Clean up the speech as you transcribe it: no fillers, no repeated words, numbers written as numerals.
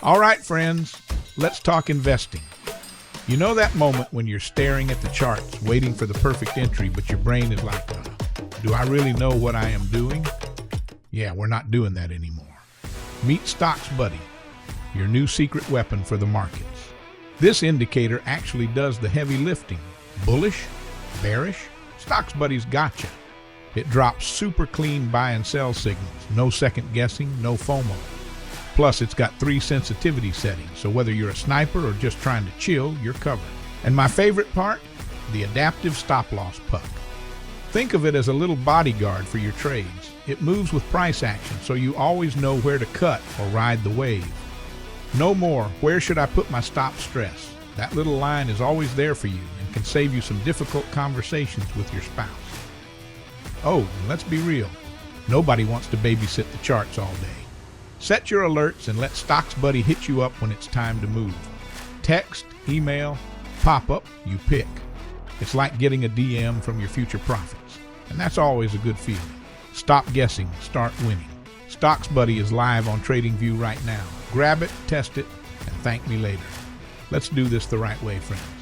All right, friends, let's talk investing. You know that moment when you're staring at the charts, waiting for the perfect entry, but your brain is like, do I really know what I am doing? Yeah, we're not doing that anymore. Meet StocksBuddy, your new secret weapon for the markets. This indicator actually does the heavy lifting. Bullish? Bearish? StocksBuddy's gotcha. It drops super clean buy and sell signals, no second guessing, no FOMO. Plus, it's got 3 sensitivity settings, so whether you're a sniper or just trying to chill, you're covered. And my favorite part? The adaptive stop-loss puck. Think of it as a little bodyguard for your trades. It moves with price action, so you always know where to cut or ride the wave. No more, where should I put my stop stress? That little line is always there for you and can save you some difficult conversations with your spouse. Oh, and let's be real. Nobody wants to babysit the charts all day. Set your alerts and let StocksBuddy hit you up when it's time to move. Text, email, pop-up, you pick. It's like getting a DM from your future profits, and that's always a good feeling. Stop guessing, start winning. StocksBuddy is live on TradingView right now. Grab it, test it, and thank me later. Let's do this the right way, friend.